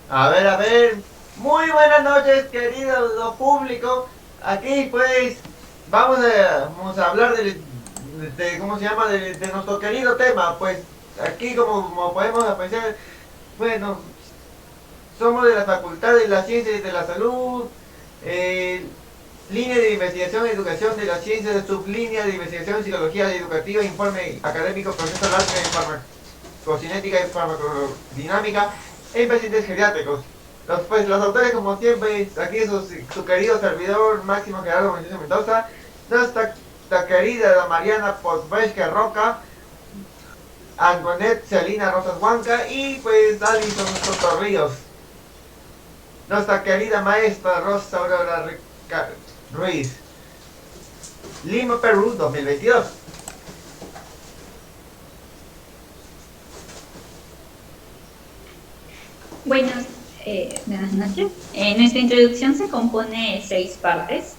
A ver. Muy buenas noches, querido público. Aquí pues vamos a hablar ¿cómo se llama? De nuestro querido tema. Pues aquí como podemos apreciar, bueno, somos de la Facultad de las Ciencias de la Salud, eh, línea de investigación y educación de las ciencias, sublínea de investigación, psicología educativa, informe académico, proceso largo de farmacocinética y farmacodinámica en pacientes geriátricos. Los autores, como siempre, aquí es su querido servidor Máximo Gerardo Montes Mendoza, nuestra querida Mariana Podvesca Roca, Antoinette Celina Rosas Huanca y pues Alison Sotorríos, nuestra querida maestra Rosa Aurora Ruiz. Lima, Perú, 2022. Buenas, buenas noches. Nuestra introducción se compone de 6 partes.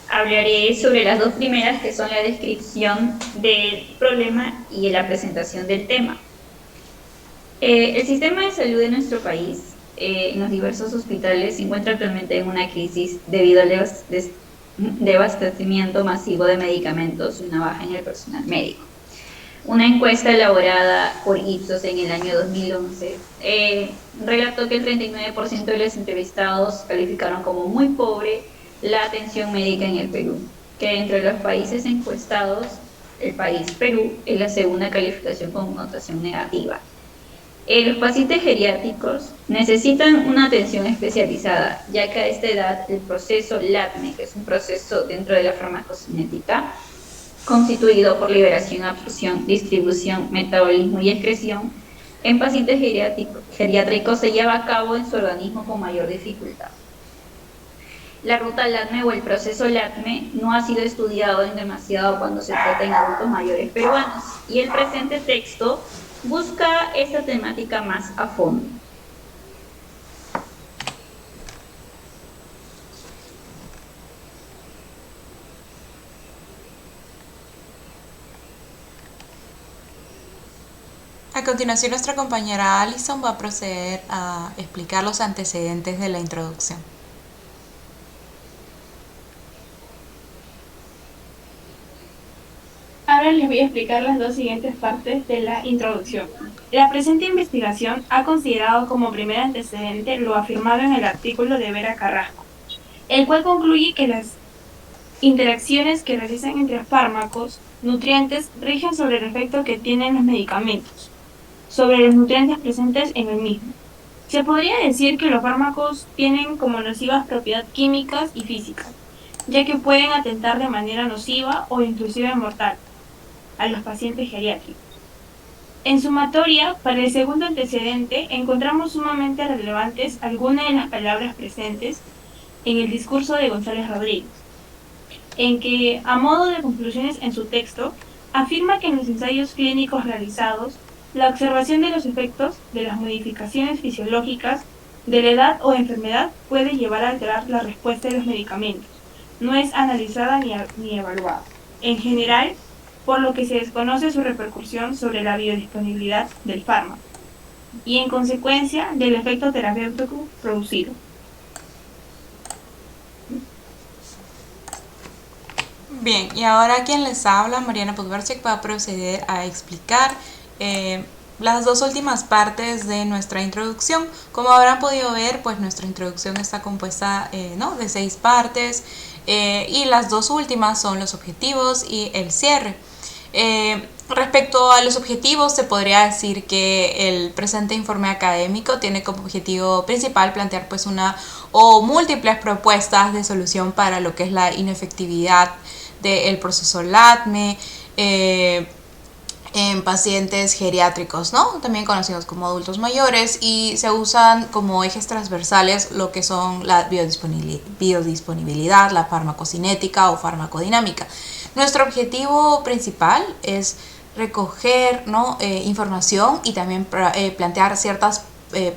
Hablaré sobre las 2 primeras, que son la descripción del problema y la presentación del tema. El sistema de salud de nuestro país, en los diversos hospitales, se encuentra actualmente en una crisis debido al desabastecimiento masivo de medicamentos y una baja en el personal médico. Una encuesta elaborada por Ipsos en el año 2011 relató que el 39% de los entrevistados calificaron como muy pobre la atención médica en el Perú, que entre los países encuestados, el país Perú es la segunda calificación con notación negativa. Los pacientes geriátricos necesitan una atención especializada, ya que a esta edad el proceso LATME, que es un proceso dentro de la farmacocinética, constituido por liberación, absorción, distribución, metabolismo y excreción, en pacientes geriátricos se lleva a cabo en su organismo con mayor dificultad. La ruta LATME o el proceso LATME no ha sido estudiado en demasiado cuando se trata en adultos mayores peruanos, y el presente texto busca esta temática más a fondo. A continuación, nuestra compañera Alison va a proceder a explicar los antecedentes de la introducción. Ahora les voy a explicar las 2 siguientes partes de la introducción. La presente investigación ha considerado como primer antecedente lo afirmado en el artículo de Vera Carrasco, el cual concluye que las interacciones que realizan entre fármacos, nutrientes, rigen sobre el efecto que tienen los medicamentos sobre los nutrientes presentes en el mismo. Se podría decir que los fármacos tienen como nocivas propiedades químicas y físicas, ya que pueden atentar de manera nociva o inclusive mortal a los pacientes geriátricos. En sumatoria, para el segundo antecedente, encontramos sumamente relevantes algunas de las palabras presentes en el discurso de González Rodríguez, en que, a modo de conclusiones en su texto, afirma que en los ensayos clínicos realizados, la observación de los efectos de las modificaciones fisiológicas de la edad o enfermedad puede llevar a alterar la respuesta de los medicamentos. No es analizada ni evaluada. En general, por lo que se desconoce su repercusión sobre la biodisponibilidad del fármaco y, en consecuencia, del efecto terapéutico producido. Bien, y ahora quien les habla, Mariana Podvesca, va a proceder a explicar las 2 últimas partes de nuestra introducción. Como habrán podido ver, pues nuestra introducción está compuesta de 6 partes y las 2 últimas son los objetivos y el cierre. Respecto a los objetivos, se podría decir que el presente informe académico tiene como objetivo principal plantear pues una o múltiples propuestas de solución para lo que es la inefectividad del proceso LATME en pacientes geriátricos, ¿no? También conocidos como adultos mayores, y se usan como ejes transversales lo que son la biodisponibilidad, la farmacocinética o farmacodinámica. Nuestro objetivo principal es recoger información y también plantear ciertas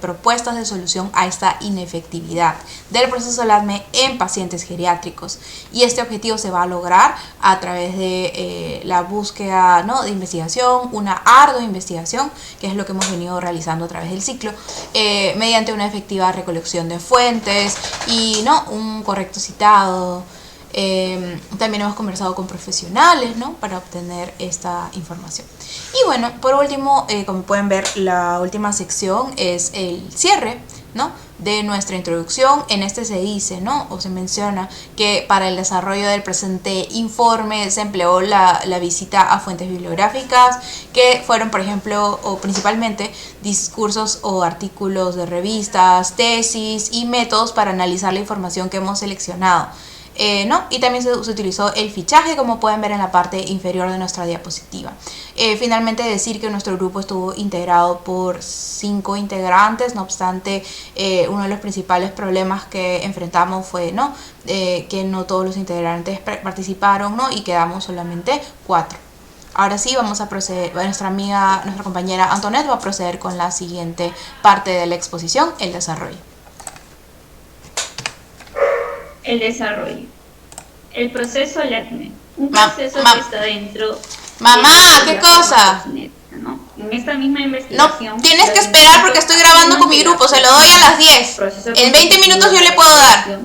propuestas de solución a esta inefectividad del proceso LATME en pacientes geriátricos. Y este objetivo se va a lograr a través de la búsqueda, ¿no?, de investigación, una ardua investigación, que es lo que hemos venido realizando a través del ciclo, mediante una efectiva recolección de fuentes y, ¿no?, un correcto citado. También hemos conversado con profesionales, ¿no?, para obtener esta información. Y bueno, por último, como pueden ver, la última sección es el cierre, ¿no?, de nuestra introducción. En este se dice, ¿no?, o se menciona que para el desarrollo del presente informe se empleó la visita a fuentes bibliográficas, que fueron, por ejemplo, o principalmente, discursos o artículos de revistas, tesis y métodos para analizar la información que hemos seleccionado. ¿No? Y también se utilizó el fichaje, como pueden ver en la parte inferior de nuestra diapositiva. Finalmente, decir que nuestro grupo estuvo integrado por 5 integrantes. No obstante, uno de los principales problemas que enfrentamos fue, ¿no?, que no todos los integrantes participaron, ¿no?, y quedamos solamente 4. Ahora sí, vamos a proceder. Nuestra compañera Antoinette va a proceder con la siguiente parte de la exposición, el desarrollo. El desarrollo. El proceso LATME. Un proceso que está dentro... Mamá, ¿qué cosa? ¿No? En esta misma investigación... No, tienes que esperar porque estoy grabando con mi grupo. Se lo doy a las 10. En 20 minutos yo le puedo dar.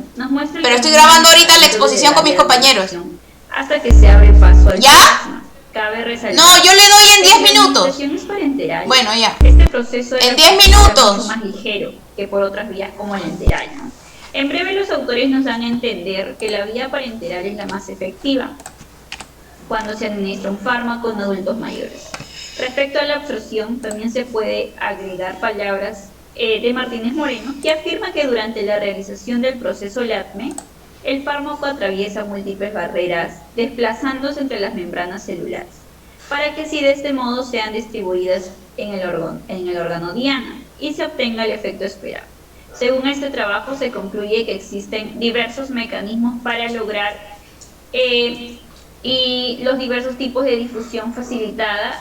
Pero estoy grabando ahorita la exposición con mis compañeros. Hasta que se abre paso al... ¿Ya? Cabe resaltar. No, yo le doy en 10 minutos. Bueno, ya. Este proceso en 10 minutos. Es más ligero que por otras vías como el enteral, ¿no? En breve, los autores nos dan a entender que la vía parenteral es la más efectiva cuando se administra un fármaco en adultos mayores. Respecto a la absorción, también se puede agregar palabras de Martínez Moreno, que afirma que durante la realización del proceso LATME, el fármaco atraviesa múltiples barreras, desplazándose entre las membranas celulares, para que así de este modo sean distribuidas en el órgano diana y se obtenga el efecto esperado. Según este trabajo, se concluye que existen diversos mecanismos para lograr y los diversos tipos de difusión facilitada,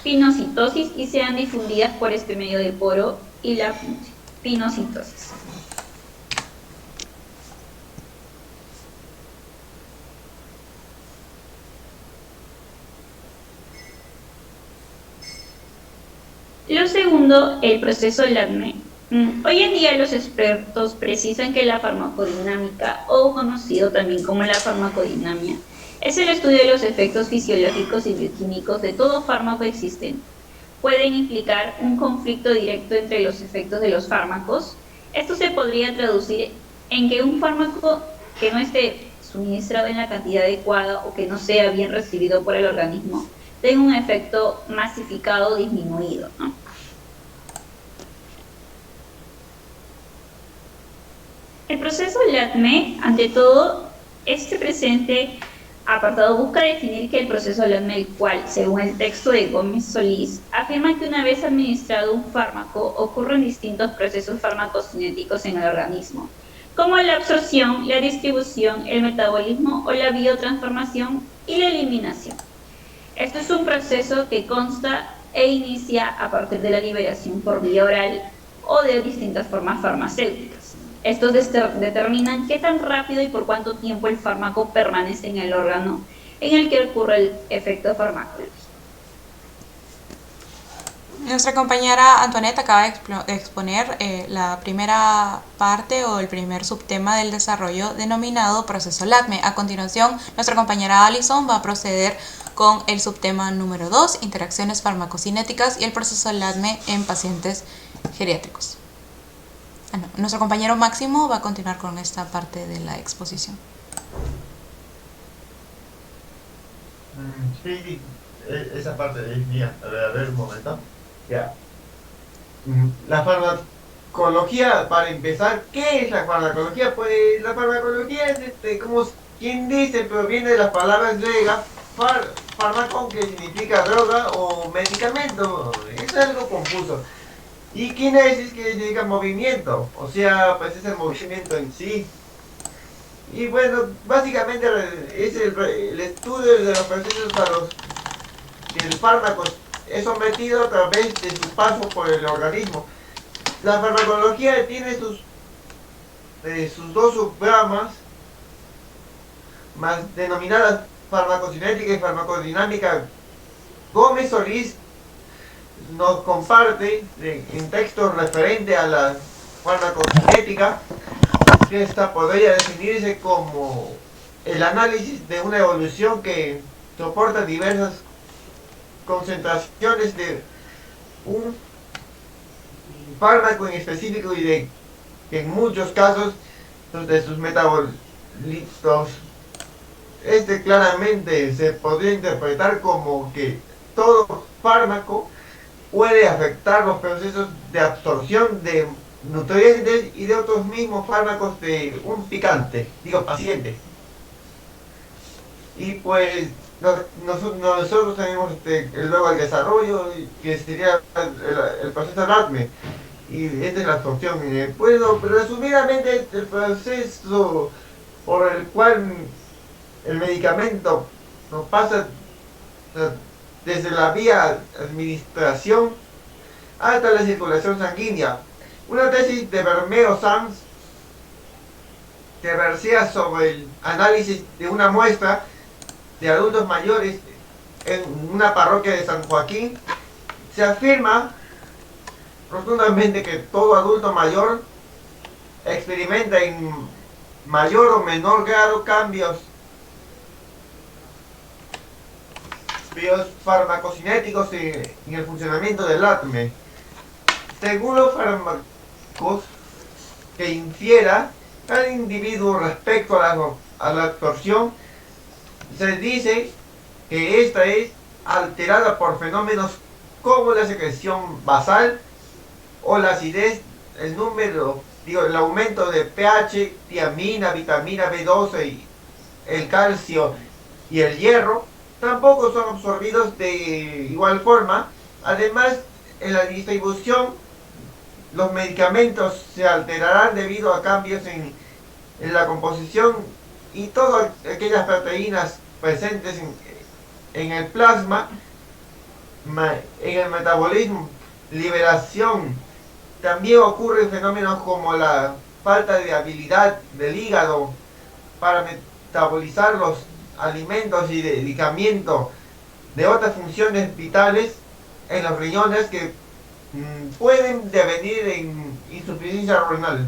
pinocitosis, y sean difundidas por este medio de poro y la pinocitosis. Lo segundo, el proceso LATME. Hoy en día los expertos precisan que la farmacodinámica, o conocido también como la farmacodinamia, es el estudio de los efectos fisiológicos y bioquímicos de todo fármaco existente. Pueden implicar un conflicto directo entre los efectos de los fármacos. Esto se podría traducir en que un fármaco que no esté suministrado en la cantidad adecuada o que no sea bien recibido por el organismo tenga un efecto masificado o disminuido, ¿no? El proceso LATME, ante todo, este presente apartado busca definir que el proceso LATME, el cual, según el texto de Gómez Solís, afirma que una vez administrado un fármaco ocurren distintos procesos farmacocinéticos en el organismo, como la absorción, la distribución, el metabolismo o la biotransformación y la eliminación. Esto es un proceso que consta e inicia a partir de la liberación por vía oral o de distintas formas farmacéuticas. Estos determinan qué tan rápido y por cuánto tiempo el fármaco permanece en el órgano en el que ocurre el efecto farmacológico. Nuestra compañera Antoinette acaba de exponer la primera parte o el primer subtema del desarrollo denominado proceso LATME. A continuación, nuestra compañera Alison va a proceder con el subtema número 2, interacciones farmacocinéticas y el proceso LATME en pacientes geriátricos. Nuestro compañero Máximo va a continuar con esta parte de la exposición. Sí, esa parte es mía. A ver un momento. Ya. La farmacología, para empezar, ¿qué es la farmacología? Pues la farmacología es, como quien dice, proviene de las palabras griegas, fármaco, que significa droga o medicamento. Es algo confuso. Y kinesis, que significa movimiento, o sea, pues es el movimiento en sí. Y bueno, básicamente es el estudio de los procesos que el fármaco es sometido a través de su paso por el organismo. La farmacología tiene sus dos subramas, más denominadas farmacocinética y farmacodinámica. Gómez Solís nos comparte en textos referente a la farmacocinética que esta podría definirse como el análisis de una evolución que soporta diversas concentraciones de un fármaco en específico y de que en muchos casos de sus metabolitos. Claramente se podría interpretar como que todo fármaco puede afectar los procesos de absorción de nutrientes y de otros mismos fármacos de un paciente. Y pues nosotros tenemos luego el desarrollo, que sería el proceso ADME, y esta es la absorción. Bueno, resumidamente, el proceso por el cual el medicamento nos pasa desde la vía administración hasta la circulación sanguínea. Una tesis de Bermeo Sanz que versía sobre el análisis de una muestra de adultos mayores en una parroquia de San Joaquín, se afirma rotundamente que todo adulto mayor experimenta en mayor o menor grado cambios farmacocinéticos en el funcionamiento del ADME. Según los fármacos que infiera al individuo respecto a la absorción, se dice que esta es alterada por fenómenos como la secreción basal o la acidez, el aumento de pH, tiamina, vitamina B12, y el calcio y el hierro tampoco son absorbidos de igual forma. Además, en la distribución, los medicamentos se alterarán debido a cambios en la composición y todas aquellas proteínas presentes en el plasma, en el metabolismo, liberación. También ocurren fenómenos como la falta de habilidad del hígado para metabolizar los alimentos y dedicamiento de otras funciones vitales en los riñones que pueden devenir en insuficiencia renal.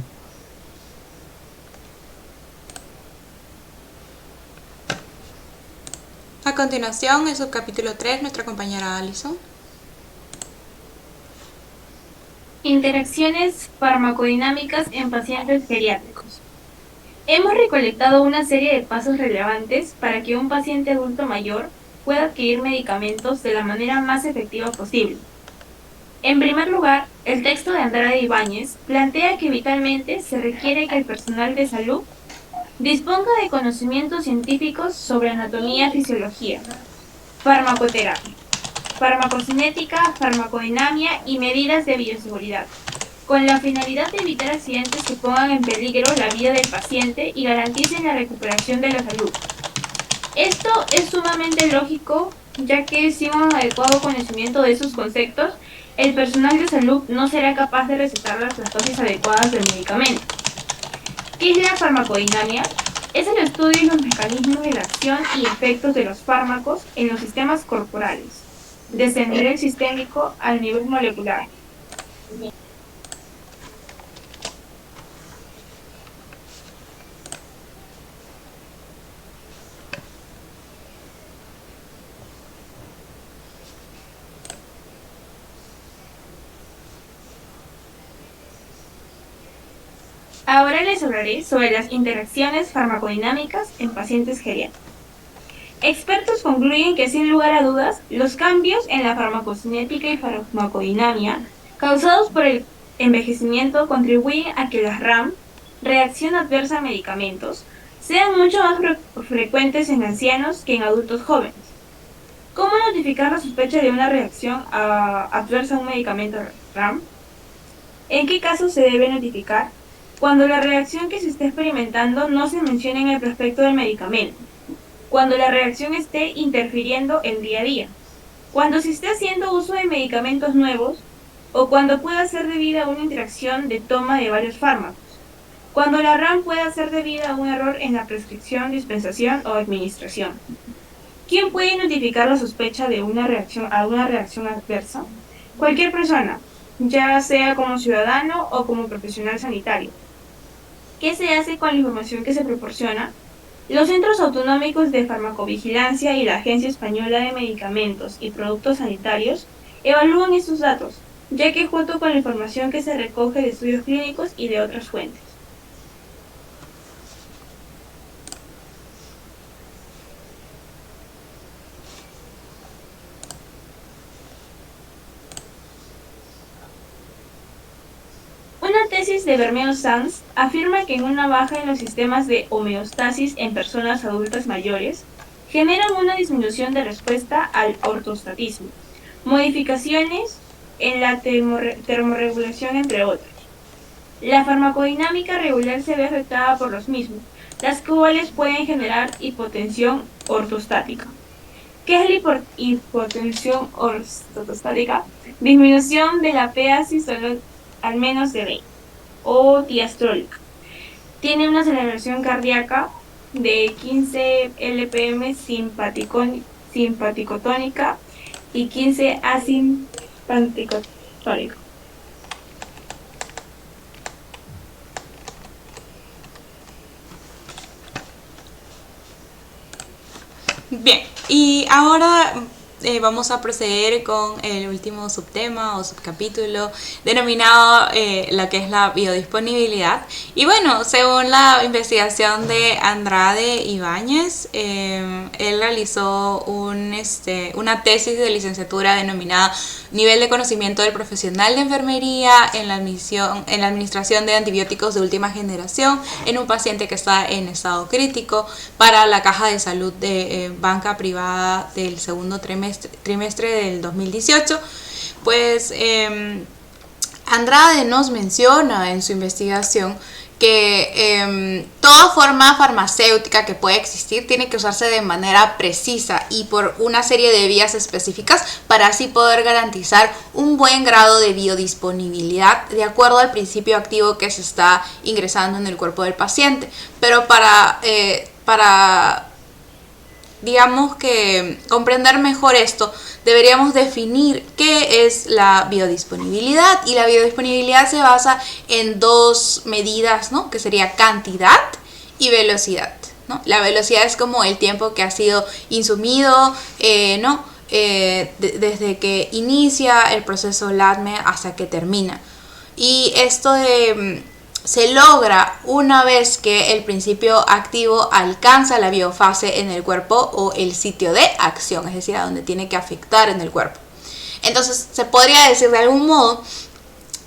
A continuación, en su capítulo 3, nuestra compañera Alison. Interacciones farmacodinámicas en pacientes geriátricos. Hemos recolectado una serie de pasos relevantes para que un paciente adulto mayor pueda adquirir medicamentos de la manera más efectiva posible. En primer lugar, el texto de Andrade Ibáñez plantea que vitalmente se requiere que el personal de salud disponga de conocimientos científicos sobre anatomía, fisiología, farmacoterapia, farmacocinética, farmacodinamia y medidas de bioseguridad, con la finalidad de evitar accidentes que pongan en peligro la vida del paciente y garanticen la recuperación de la salud. Esto es sumamente lógico, ya que sin un adecuado conocimiento de esos conceptos, el personal de salud no será capaz de recetar las dosis adecuadas del medicamento. ¿Qué es la farmacodinamia? Es el estudio de los mecanismos de la acción y efectos de los fármacos en los sistemas corporales, desde el nivel sistémico al nivel molecular. Ahora les hablaré sobre las interacciones farmacodinámicas en pacientes geriátricos. Expertos concluyen que sin lugar a dudas, los cambios en la farmacocinética y farmacodinamia causados por el envejecimiento contribuyen a que las RAM, reacción adversa a medicamentos, sean mucho más frecuentes en ancianos que en adultos jóvenes. ¿Cómo notificar la sospecha de una reacción adversa a un medicamento RAM? ¿En qué casos se debe notificar? Cuando la reacción que se está experimentando no se menciona en el prospecto del medicamento. Cuando la reacción esté interfiriendo el día a día. Cuando se esté haciendo uso de medicamentos nuevos o cuando pueda ser debida a una interacción de toma de varios fármacos, cuando la RAM pueda ser debida a un error en la prescripción, dispensación o administración. ¿Quién puede notificar la sospecha de una reacción adversa? Cualquier persona, ya sea como ciudadano o como profesional sanitario. ¿Qué se hace con la información que se proporciona? Los Centros Autonómicos de Farmacovigilancia y la Agencia Española de Medicamentos y Productos Sanitarios evalúan estos datos, ya que junto con la información que se recoge de estudios clínicos y de otras fuentes. Una tesis de Bermeo-Sanz afirma que una baja en los sistemas de homeostasis en personas adultas mayores generan una disminución de respuesta al ortostatismo, modificaciones en la termorregulación, entre otros. La farmacodinámica regular se ve afectada por los mismos, las cuales pueden generar hipotensión ortostática. ¿Qué es la hipotensión ortostática? Disminución de la PA sistólica al menos de 20, o diastólica. Tiene una aceleración cardíaca de 15 LPM simpaticotónica y 15 asimpaticotónica. Bien, y ahora vamos a proceder con el último subtema o subcapítulo denominado lo que es la biodisponibilidad. Y bueno, según la investigación de Andrade Ibáñez, él realizó una tesis de licenciatura denominada Nivel de conocimiento del profesional de enfermería en la administración de antibióticos de última generación en un paciente que está en estado crítico para la Caja de Salud de Banca Privada del segundo trimestre del 2018. Pues Andrade nos menciona en su investigación que toda forma farmacéutica que pueda existir tiene que usarse de manera precisa y por una serie de vías específicas para así poder garantizar un buen grado de biodisponibilidad de acuerdo al principio activo que se está ingresando en el cuerpo del paciente. Pero para digamos que comprender mejor esto, deberíamos definir qué es la biodisponibilidad, y la biodisponibilidad se basa en dos medidas, ¿no? Que sería cantidad y velocidad, ¿no? La velocidad es como el tiempo que ha sido insumido, desde que inicia el proceso LATME hasta que termina. Y esto se logra una vez que el principio activo alcanza la biofase en el cuerpo o el sitio de acción, es decir, a donde tiene que afectar en el cuerpo. Entonces se podría decir de algún modo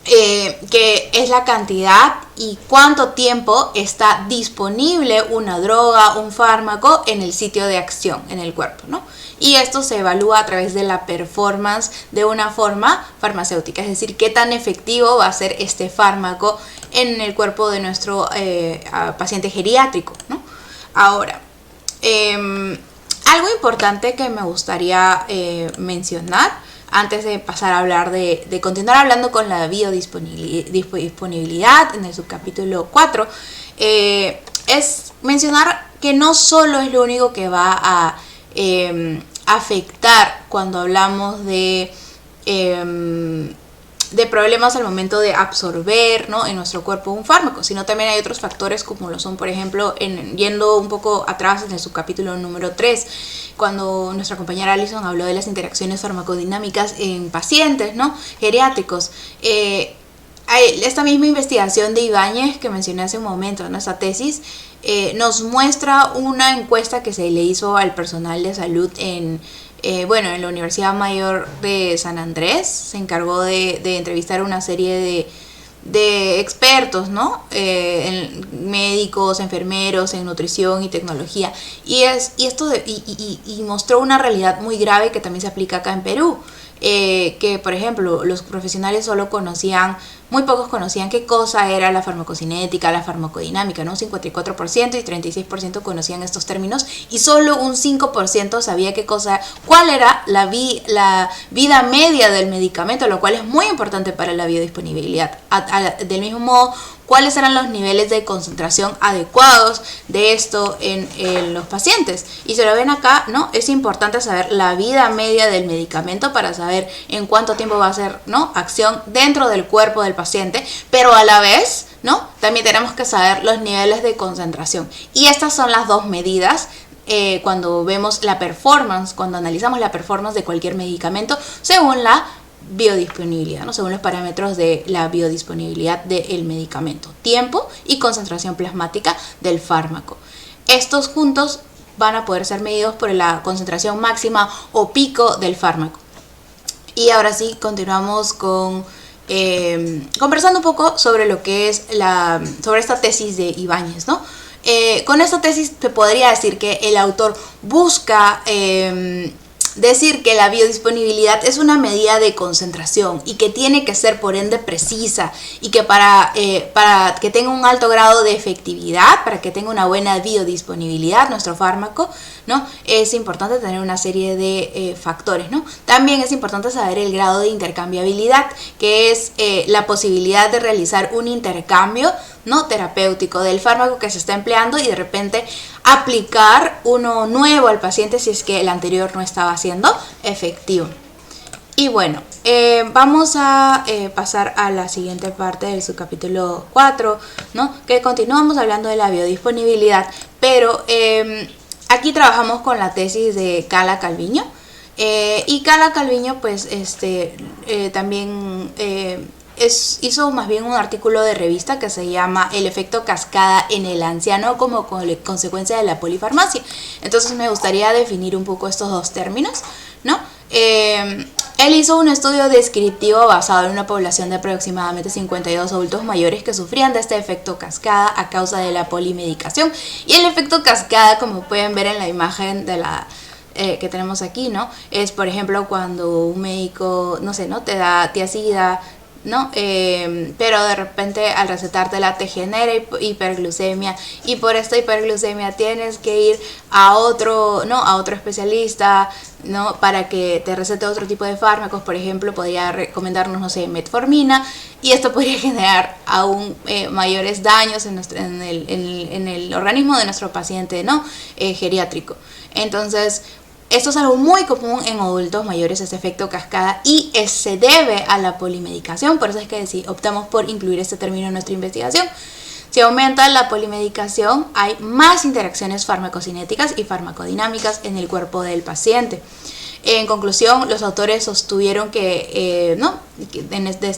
que es la cantidad y cuánto tiempo está disponible una droga, un fármaco en el sitio de acción en el cuerpo, ¿no? Y esto se evalúa a través de la performance de una forma farmacéutica, es decir, qué tan efectivo va a ser este fármaco en el cuerpo de nuestro paciente geriátrico, ¿no? Ahora, algo importante que me gustaría mencionar antes de pasar a hablar de continuar hablando con la biodisponibilidad en el subcapítulo 4, es mencionar que no solo es lo único que va a afectar cuando hablamos de problemas al momento de absorber, ¿no?, en nuestro cuerpo un fármaco, sino también hay otros factores como lo son, por ejemplo, yendo un poco atrás en el subcapítulo número 3, cuando nuestra compañera Alison habló de las interacciones farmacodinámicas en pacientes, ¿no?, geriátricos. Esta misma investigación de Ibáñez que mencioné hace un momento, ¿no?, esta tesis, nos muestra una encuesta que se le hizo al personal de salud en la Universidad Mayor de San Andrés. Se encargó de entrevistar a una serie de expertos, ¿no? Médicos, enfermeros en nutrición y tecnología. Y mostró una realidad muy grave que también se aplica acá en Perú. que por ejemplo los profesionales solo conocían, muy pocos conocían qué cosa era la farmacocinética, la farmacodinámica, ¿no? Un 54% y 36% conocían estos términos y solo un 5% sabía cuál era la vida media del medicamento, lo cual es muy importante para la biodisponibilidad. Del mismo modo, cuáles eran los niveles de concentración adecuados de esto en los pacientes. Y se lo ven acá, ¿no? Es importante saber la vida media del medicamento para saber en cuánto tiempo va a hacer, ¿no?, acción dentro del cuerpo del paciente, pero a la vez, ¿no?, también tenemos que saber los niveles de concentración. Y estas son las dos medidas cuando vemos la performance, cuando analizamos la performance de cualquier medicamento según la biodisponibilidad, ¿no?, según los parámetros de la biodisponibilidad del medicamento, tiempo y concentración plasmática del fármaco. Estos juntos van a poder ser medidos por la concentración máxima o pico del fármaco. Y ahora sí, continuamos con conversando un poco sobre lo que es sobre esta tesis de Ibáñez, ¿no? Con esta tesis te podría decir que el autor busca decir que la biodisponibilidad es una medida de concentración y que tiene que ser por ende precisa y que para que tenga un alto grado de efectividad, para que tenga una buena biodisponibilidad nuestro fármaco, ¿no?, es importante tener una serie de factores, ¿no? También es importante saber el grado de intercambiabilidad, que es la posibilidad de realizar un intercambio, ¿no?, terapéutico del fármaco que se está empleando y de repente aplicar uno nuevo al paciente si es que el anterior no estaba siendo efectivo. Y bueno, vamos a pasar a la siguiente parte del subcapítulo 4, ¿no?, que continuamos hablando de la biodisponibilidad, pero aquí trabajamos con la tesis de Cala Calviño, y Cala Calviño pues también hizo más bien un artículo de revista que se llama El efecto cascada en el anciano como consecuencia de la polifarmacia. Entonces me gustaría definir un poco estos dos términos, ¿no? Él hizo un estudio descriptivo basado en una población de aproximadamente 52 adultos mayores que sufrían de este efecto cascada a causa de la polimedicación. Y el efecto cascada, como pueden ver en la imagen de la que tenemos aquí, ¿no?, es por ejemplo cuando un médico, no sé, ¿no?, te da tiazida, ¿no? Pero de repente al recetártela te genera hiperglucemia y por esta hiperglucemia tienes que ir a otro especialista, ¿no?, para que te recete otro tipo de fármacos. Por ejemplo, podría recomendarnos, no sé, metformina, y esto podría generar aún mayores daños en el organismo de nuestro paciente, ¿no?, geriátrico. Entonces, esto es algo muy común en adultos mayores, este efecto cascada, y se debe a la polimedicación. Por eso es que optamos por incluir este término en nuestra investigación. Si aumenta la polimedicación, hay más interacciones farmacocinéticas y farmacodinámicas en el cuerpo del paciente. En conclusión, los autores sostuvieron que, de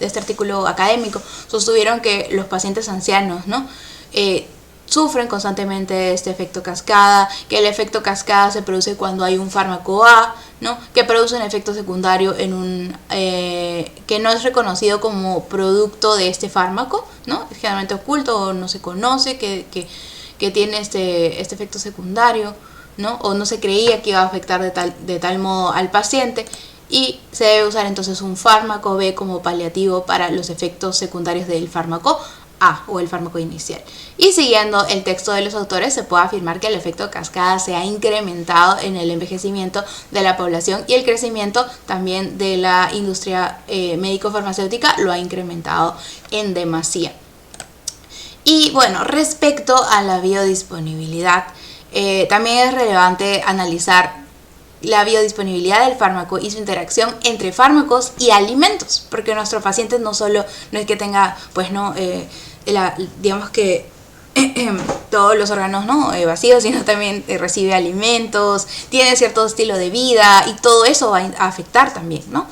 este artículo académico, sostuvieron que los pacientes ancianos, ¿no?, sufren constantemente de este efecto cascada, que el efecto cascada se produce cuando hay un fármaco A, ¿no?, que produce un efecto secundario que no es reconocido como producto de este fármaco, ¿no?, es generalmente oculto o no se conoce que tiene este efecto secundario, ¿no?, o no se creía que iba a afectar de tal modo al paciente, y se debe usar entonces un fármaco B como paliativo para los efectos secundarios del fármaco A o el fármaco inicial. Y siguiendo el texto de los autores, se puede afirmar que el efecto cascada se ha incrementado en el envejecimiento de la población, y el crecimiento también de la industria médico-farmacéutica lo ha incrementado en demasía. Y bueno, respecto a la biodisponibilidad, también es relevante analizar la biodisponibilidad del fármaco y su interacción entre fármacos y alimentos, porque nuestro paciente no es que tenga, pues no, digamos que todos los órganos, ¿no?, vacíos, sino también recibe alimentos, tiene cierto estilo de vida, y todo eso va a afectar también, ¿no?,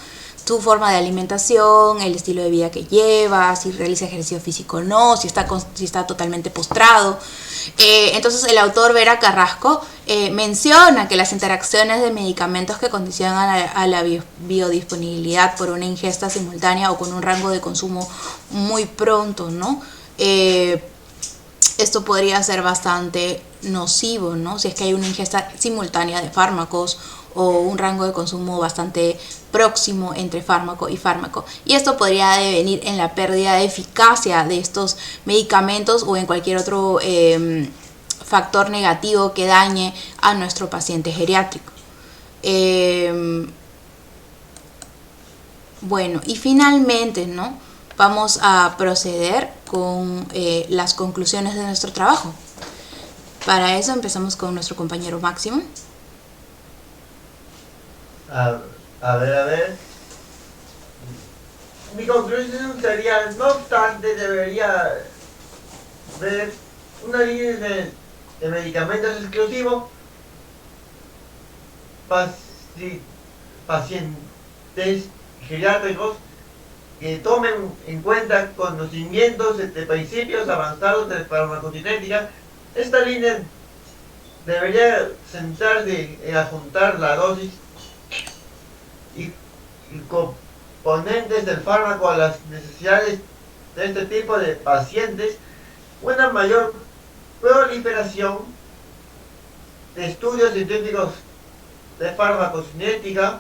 tu forma de alimentación, el estilo de vida que lleva, si realiza ejercicio físico o no, si está totalmente postrado. Entonces el autor Vera Carrasco menciona que las interacciones de medicamentos que condicionan a la biodisponibilidad por una ingesta simultánea o con un rango de consumo muy pronto, ¿no?, esto podría ser bastante nocivo, ¿no? Si es que hay una ingesta simultánea de fármacos o un rango de consumo bastante próximo entre fármaco y fármaco. Y esto podría devenir en la pérdida de eficacia de estos medicamentos o en cualquier otro factor negativo que dañe a nuestro paciente geriátrico. Bueno, y finalmente, ¿no? Vamos a proceder con las conclusiones de nuestro trabajo. Para eso empezamos con nuestro compañero Máximo. A ver. Mi conclusión sería, no obstante, debería ver una línea de medicamentos exclusivos pacientes geriátricos que tomen en cuenta conocimientos de principios avanzados de farmacocinética. Esta línea debería centrarse en ajustar la dosis y componentes del fármaco a las necesidades de este tipo de pacientes, una mayor proliferación de estudios científicos de farmacocinética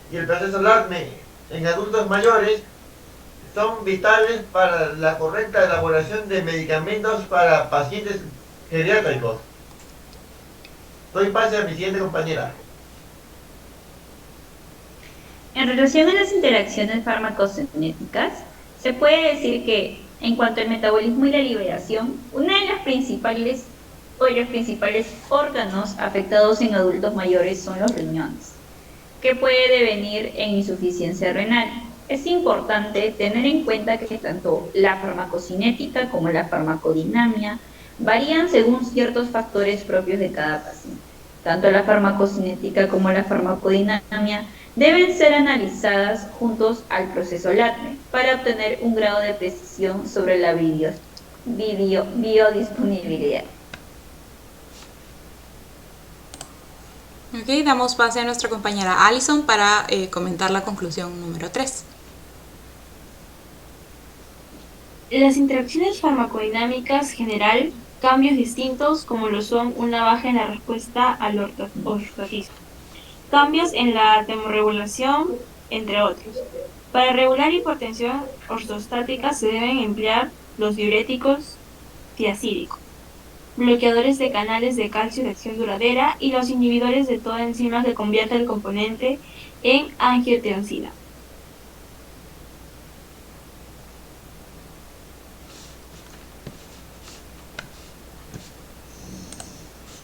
y el proceso LATME en adultos mayores son vitales para la correcta elaboración de medicamentos para pacientes geriátricos. Doy pase a mi siguiente compañera. En relación a las interacciones farmacocinéticas, se puede decir que, en cuanto al metabolismo y la liberación, uno de los principales órganos afectados en adultos mayores son los riñones, que puede devenir en insuficiencia renal. Es importante tener en cuenta que tanto la farmacocinética como la farmacodinamia varían según ciertos factores propios de cada paciente. Tanto la farmacocinética como la farmacodinamia deben ser analizadas juntos al proceso LATME para obtener un grado de precisión sobre la biodisponibilidad. Ok, damos pase a nuestra compañera Alison para comentar la conclusión número 3. Las interacciones farmacodinámicas generan cambios distintos como lo son una baja en la respuesta al ortostatismo, cambios en la termorregulación, entre otros. Para regular hipertensión ortostática se deben emplear los diuréticos tiazídicos, bloqueadores de canales de calcio de acción duradera y los inhibidores de toda enzima que convierta el componente en angiotensina.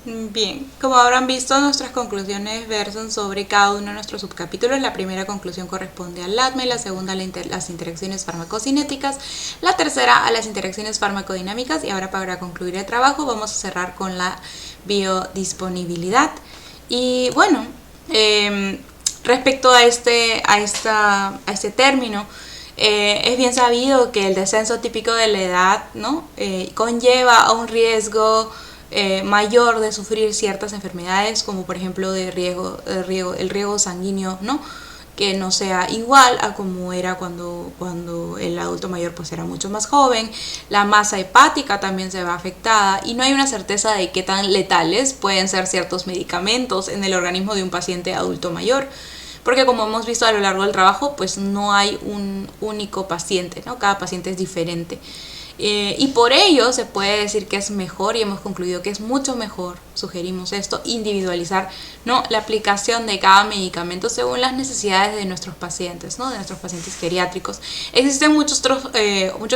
Bien, como habrán visto, nuestras conclusiones versan sobre cada uno de nuestros subcapítulos. La primera conclusión corresponde al LATME, la segunda a las interacciones farmacocinéticas, la tercera a las interacciones farmacodinámicas y ahora para concluir el trabajo vamos a cerrar con la biodisponibilidad. Y bueno, respecto a este término, es bien sabido que el descenso típico de la edad, ¿no? Conlleva a un riesgo mayor de sufrir ciertas enfermedades, como por ejemplo el riego sanguíneo, ¿no? Que no sea igual a como era cuando el adulto mayor pues era mucho más joven. La masa hepática también se ve afectada y no hay una certeza de qué tan letales pueden ser ciertos medicamentos en el organismo de un paciente adulto mayor, porque como hemos visto a lo largo del trabajo, pues no hay un único paciente, ¿no? Cada paciente es diferente. Y por ello se puede decir que es mejor, y hemos concluido que es mucho mejor, sugerimos esto, individualizar, ¿no? La aplicación de cada medicamento según las necesidades de nuestros pacientes, ¿no? De nuestros pacientes geriátricos. Existen muchos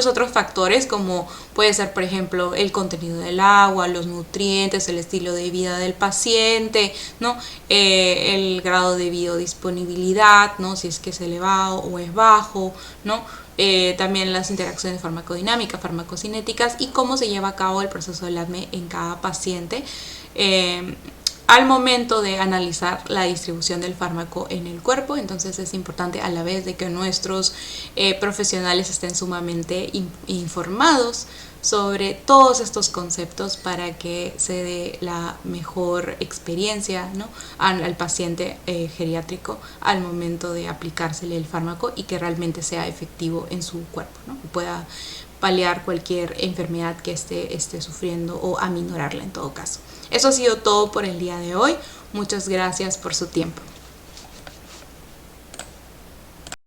otros factores, como puede ser, por ejemplo, el contenido del agua, los nutrientes, el estilo de vida del paciente, ¿no? El grado de biodisponibilidad, ¿no? Si es que es elevado o es bajo, ¿no? También las interacciones farmacodinámicas, farmacocinéticas y cómo se lleva a cabo el proceso del LATME en cada paciente al momento de analizar la distribución del fármaco en el cuerpo. Entonces es importante a la vez de que nuestros profesionales estén sumamente informados sobre todos estos conceptos para que se dé la mejor experiencia, ¿no?, al paciente geriátrico al momento de aplicársele el fármaco y que realmente sea efectivo en su cuerpo, ¿no?, y pueda paliar cualquier enfermedad que esté sufriendo o aminorarla en todo caso. Eso ha sido todo por el día de hoy. Muchas gracias por su tiempo.